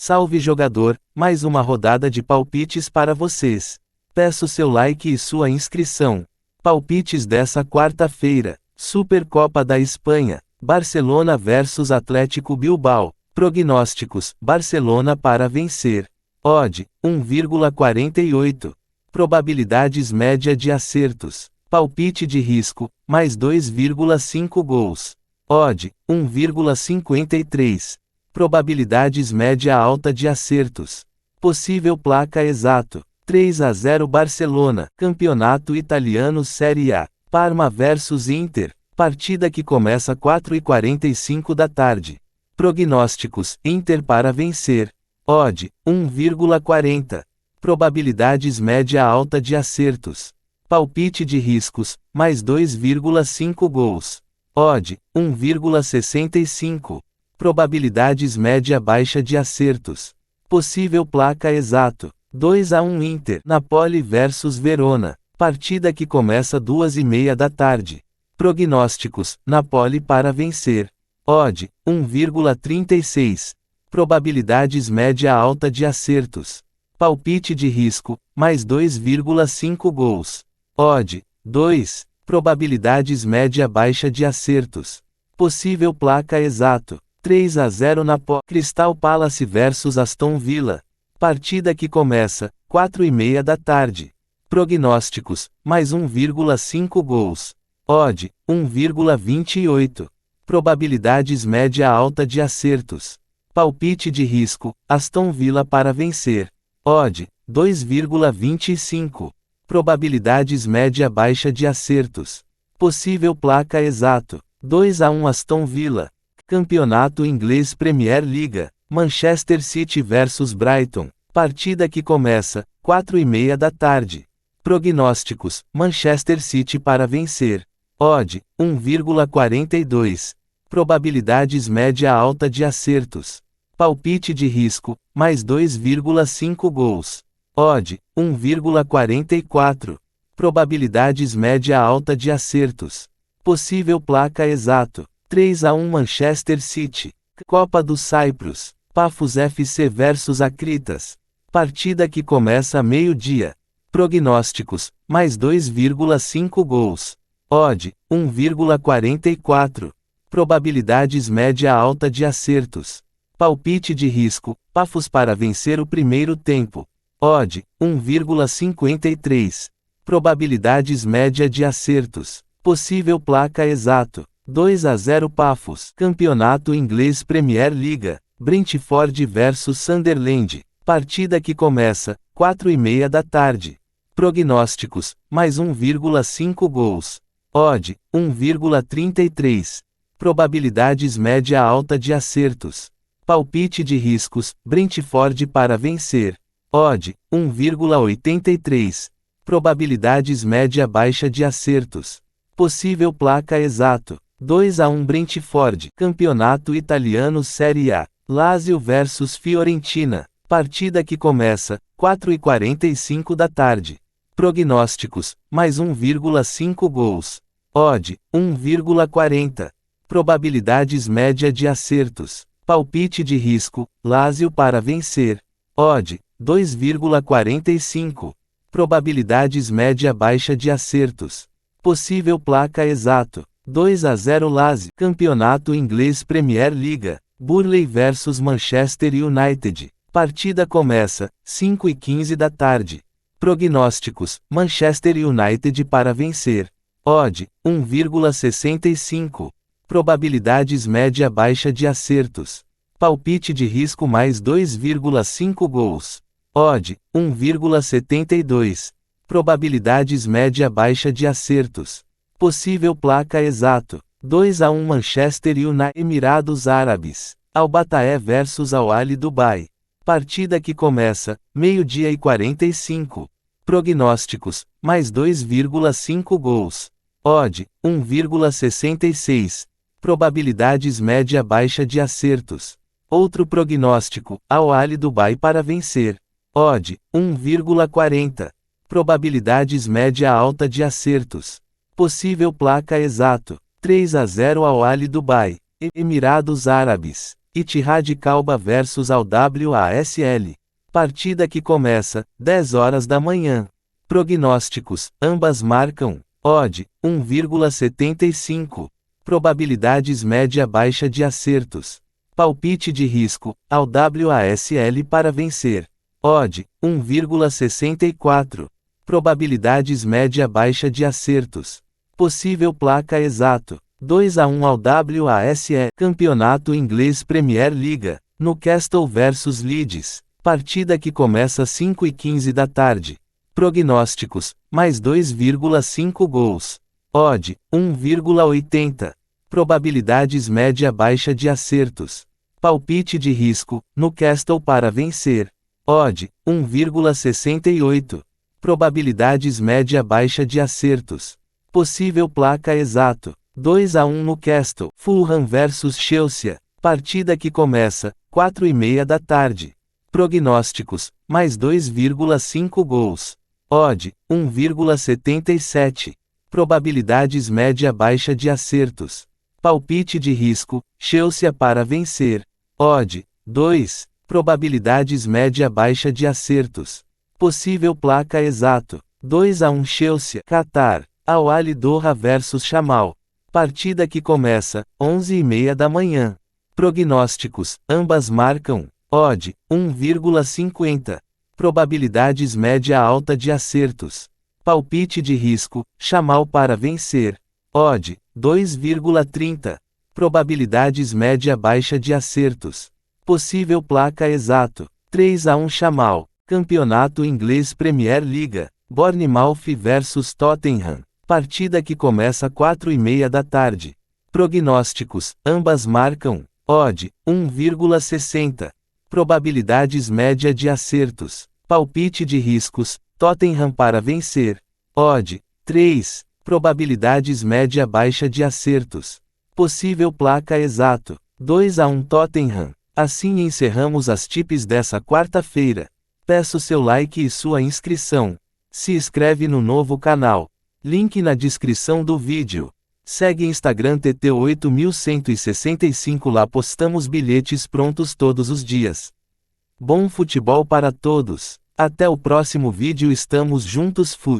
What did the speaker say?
Salve jogador, mais uma rodada de palpites para vocês. Peço seu like e sua inscrição. Palpites dessa quarta-feira. Supercopa da Espanha. Barcelona vs Atlético Bilbao. Prognósticos: Barcelona para vencer. Odd: 1,48. Probabilidades média de acertos. Palpite de risco: mais 2,5 gols. Odd: 1,53. Probabilidades média alta de acertos. Possível placa exato: 3-0 Barcelona. Campeonato Italiano Série A. Parma vs Inter. Partida que começa 4h45 da tarde. Prognósticos: Inter para vencer. Odd: 1,40. Probabilidades média alta de acertos. Palpite de riscos: mais 2,5 gols. Odd: 1,65. Probabilidades média baixa de acertos. Possível placa exato: 2-1 Inter. Napoli vs Verona. Partida que começa 2h30 da tarde. Prognósticos: Napoli para vencer. Odd: 1,36. Probabilidades média alta de acertos. Palpite de risco: mais 2,5 gols. Odd: 2. Probabilidades média baixa de acertos. Possível placa exato: 3-0 Napoli. Crystal Palace vs Aston Villa. Partida que começa 4h30 da tarde. Prognósticos: mais 1,5 gols. Odd: 1,28. Probabilidades média alta de acertos. Palpite de risco: Aston Villa para vencer. Odd: 2,25. Probabilidades média baixa de acertos. Possível placa exato: 2-1 Aston Villa. Campeonato Inglês Premier League. Manchester City vs Brighton. Partida que começa 4h30 da tarde. Prognósticos: Manchester City para vencer. Odd: 1,42. Probabilidades média alta de acertos. Palpite de risco: mais 2,5 gols. Odd: 1,44. Probabilidades média alta de acertos. Possível placa exato: 3-1 Manchester City. Copa do Cyprus. Pafos FC vs Akritas. Partida que começa meio-dia. Prognósticos: mais 2,5 gols. Odd: 1,44. Probabilidades média alta de acertos. Palpite de risco: Pafos para vencer o primeiro tempo. Odd: 1,53. Probabilidades média de acertos. Possível placa exato: 2-0 Pafos. Campeonato Inglês Premier League. Brentford vs Sunderland. Partida que começa 4h30 da tarde. Prognósticos: mais 1,5 gols. Odd: 1,33. Probabilidades média alta de acertos. Palpite de riscos: Brentford para vencer. Odd: 1,83. Probabilidades média baixa de acertos. Possível placa exato: 2-1 Brentford. Campeonato Italiano Série A. Lazio vs Fiorentina. Partida que começa 4h45 da tarde. Prognósticos: mais 1,5 gols. Odd: 1,40. Probabilidades média de acertos. Palpite de risco: Lazio para vencer. Odd: 2,45. Probabilidades média baixa de acertos. Possível placa exato: 2-0 Lazio. Campeonato Inglês Premier League. Burnley vs Manchester United. Partida começa 5h15 da tarde. Prognósticos: Manchester United para vencer. Odd: 1,65. Probabilidades média baixa de acertos. Palpite de risco: mais 2,5 gols. Odd: 1,72. Probabilidades média baixa de acertos. Possível placa exato: 2-1 Manchester United. Emirados Árabes. Al-Battaeh vs Al-Ahly Dubai. Partida que começa 12h45. Prognósticos: mais 2,5 gols. Odd: 1,66. Probabilidades média baixa de acertos. Outro prognóstico: Al-Ahly Dubai para vencer. Odd: 1,40. Probabilidades média alta de acertos. Possível placa exato: 3-0 Al-Ahly Dubai. Emirados Árabes. Ittihad Calba vs Al Wasl. Partida que começa, 10 horas da manhã. Prognósticos, ambas marcam. Odd, 1,75. Probabilidades média-baixa de acertos. Palpite de risco, Al Wasl para vencer. Odd, 1,64. Probabilidades média-baixa de acertos. Possível placa exato. 2-1 ao Wasl. Campeonato Inglês Premier League. Newcastle vs Leeds. Partida que começa às 5h15 da tarde. Prognósticos, mais 2,5 gols. Odd, 1,80. Probabilidades média-baixa de acertos. Palpite de risco, Newcastle para vencer. Odd, 1,68. Probabilidades média-baixa de acertos. Possível placa exato. 2-1 Newcastle. Fulham vs Chelsea. Partida que começa, 4h30 da tarde. Prognósticos, mais 2,5 gols. Odd, 1,77. Probabilidades média-baixa de acertos. Palpite de risco, Chelsea para vencer. Odd, 2. Probabilidades média-baixa de acertos. Possível placa exato. 2-1 Chelsea. Qatar. Al Ahly Doha vs Chamal. Partida que começa, 11h30 da manhã. Prognósticos, ambas marcam. Odd, 1,50. Probabilidades média-alta de acertos. Palpite de risco, Chamal para vencer. Odd, 2,30. Probabilidades média-baixa de acertos. Possível placa exato. 3-1 Chamal. Campeonato Inglês Premier League. Bournemouth vs Tottenham. Partida que começa 4h30 da tarde. Prognósticos, ambas marcam. Odd, 1,60. Probabilidades média de acertos. Palpite de riscos, Tottenham para vencer. Odd, 3. Probabilidades média-baixa de acertos. Possível placa exato. 2-1 Tottenham. Assim encerramos as tips dessa quarta-feira. Peço seu like e sua inscrição. Se inscreve no novo canal. Link na descrição do vídeo. Segue Instagram TT8165, lá postamos bilhetes prontos todos os dias. Bom futebol para todos. Até o próximo vídeo, estamos juntos, fui.